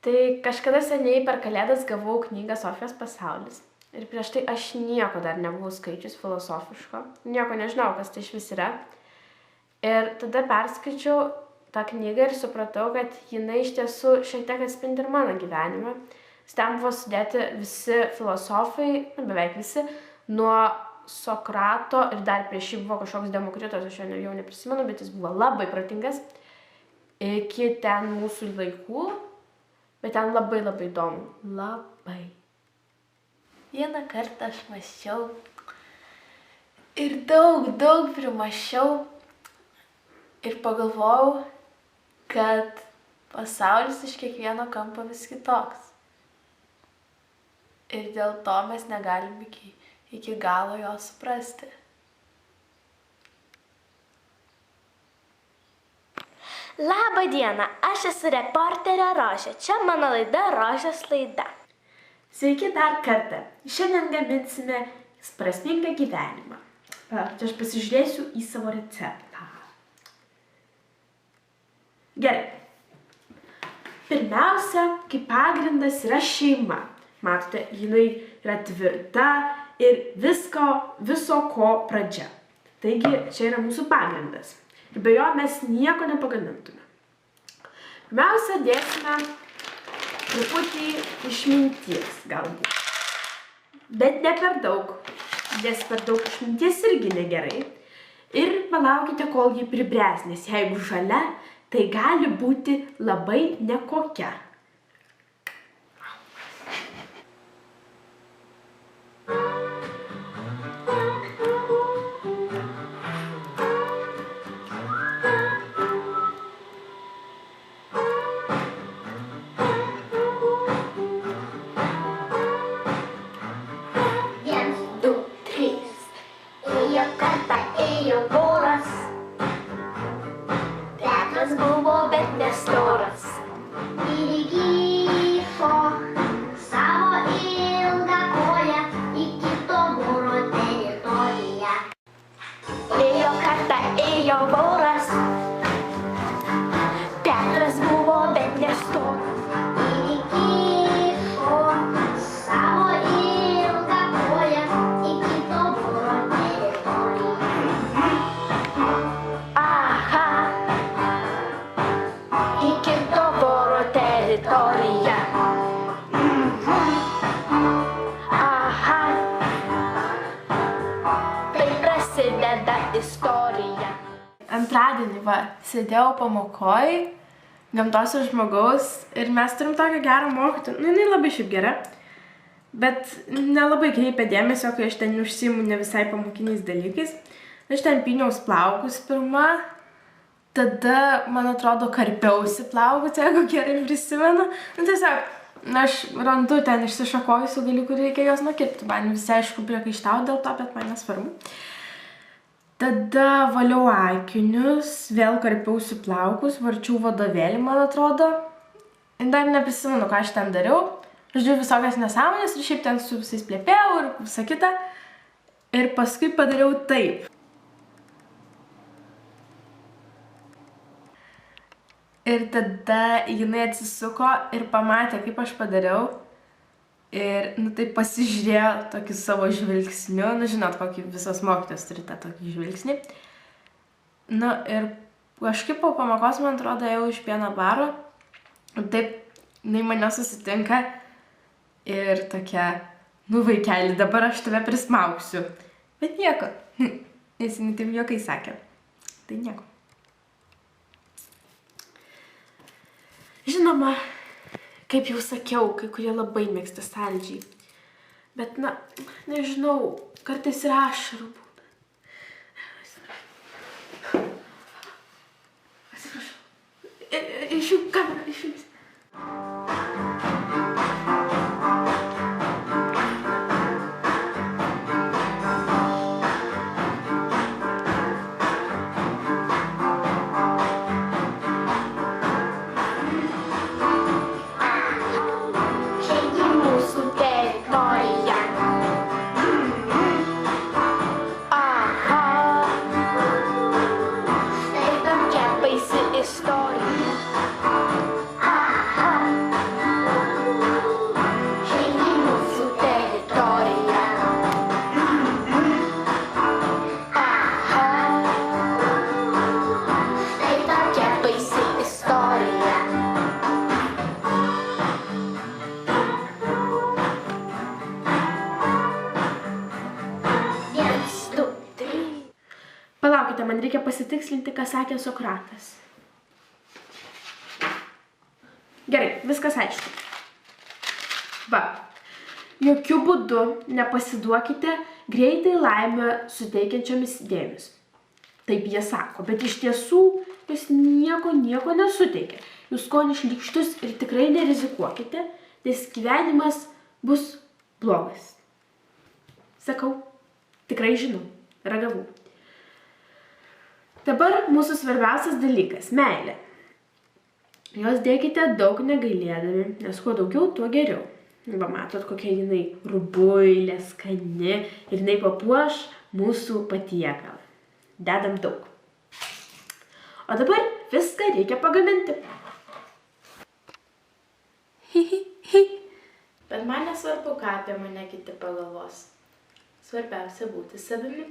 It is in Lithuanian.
Tai kažkada seniai per Kalėdas gavau knygą Sofijos pasaulis. Ir prieš tai aš nieko dar nebuvau skaičius filosofiško. Nieko nežinau, kas tai išvis yra. Ir tada perskaičiau tą knygą ir supratau, kad jinai iš tiesų šiek tiek atspindi ir mano gyvenimą. Ten buvo sudėti visi filosofai, beveik visi, nuo Sokrato ir dar prieš jį buvo kažkoks Demokritas, aš jau neprisimenu, bet jis buvo labai protingas, iki ten mūsų laikų, bet ten labai įdomu. Labai. Vieną kartą aš mąsčiau ir daug primaščiau ir pagalvojau, kad pasaulis iš kiekvieno kampo vis kitoks. Ir dėl to mes negalim iki galo jo suprasti. Labą dieną, aš esu reporterė Rožė. Čia mano laida Rožės laida. Sveiki dar kartą. Šiandien gaminsime prasmingą gyvenimą. Čia aš pasižiūrėsiu į savo receptą. Gerai. Pirmiausia, kaip pagrindas yra šeima. Matote, jinai yra tvirta ir viso ko pradžia. Taigi, čia yra mūsų pagrindas. Ir be jo mes nieko nepagamintume. Pirmiausia, dėsime truputį išminties galbūt. Bet ne per daug. Nes per daug išminties irgi negerai. Ir palaukite, kol ji pribręs, nes jeigu žalia, tai gali būti labai nekokia. Ėjo voras, Petras buvo, bet nestoras. Ir įkišo savo ilgą koją į kito voro teritoriją. Ėjo kartą, ėjo voras, Petras buvo, bet nestoras. Ir įkišo savo ilgą koją į kito voro teritoriją. Teritorija. Aha. Tai prasideda istorija. Antradienį sėdėjau pamokoj gamtos ir žmogaus ir mes turim tokią gerą mokytoją. Jinai labai šiaip gera, bet nelabai kreipia dėmesio, kai aš ten užsiimu ne visai pamokiniais dalykais. Aš ten pyniaus plaukus pirmą. Tada, man atrodo, karpiausi plaukus, jeigu gerai prisimenu. Tiesiog, aš randu ten išsišakojusių dalykų, reikia jos nukirpti. Man visi aišku priekaištavo dėl to, bet man nesvarbu. Tada valiau akinius, vėl karpiausi plaukus, varčiau vadovėlį, man atrodo. Ir dar neprisimenu, ką aš ten dariau. Žodžiu, visokias nesąmonės ir šiaip ten su visais plėpėjau ir visa kita. Ir paskui padariau taip. Ir tada jinai atsisuko ir pamatė, kaip aš padariau. Ir, tai pasižiūrėjo tokį savo žvilgsniu. Žinot, kokį visas mokytojas turi tą tokį žvilgsnį. Ir kažkaip po pamokos, man atrodo, ėjau iš pieno baro. Ir taip, jinai mane susitinka. Ir tokia, vaikeli, dabar aš tave prismauksiu. Bet nieko. Nes jinai taip juokai sakė. Tai nieko. Žinoma, kaip jau sakiau, kai kurie labai mėgsta saldžiai. Bet, nežinau, kartais ir ašarų būna. Atsiprašau. Išjunk kamerą, išjungs. Istorija. Palaukite, man reikia pasitikslinti, ką sakė Sokratas. Gerai, viskas aišku. Va, jokių būdų nepasiduokite greitai laimę suteikiančiomis idėjomis. Taip jie sako, bet iš tiesų jūs nieko nesuteikia. Jūs skonis šlykštus ir tikrai nerizikuokite, nes gyvenimas bus blogas. Sakau, tikrai žinau, ragavau. Dabar mūsų svarbiausias dalykas – meilė. Jos dėkite daug negailėdami, nes kuo daugiau, tuo geriau. Va, matot, kokia jinai rubuilė, skani ir jinai papuoš mūsų patiekalą. Dedam daug. O dabar viską reikia pagaminti. Bet man nesvarbu, ką apie mane kiti pagalvos. Svarbiausia būti savimi.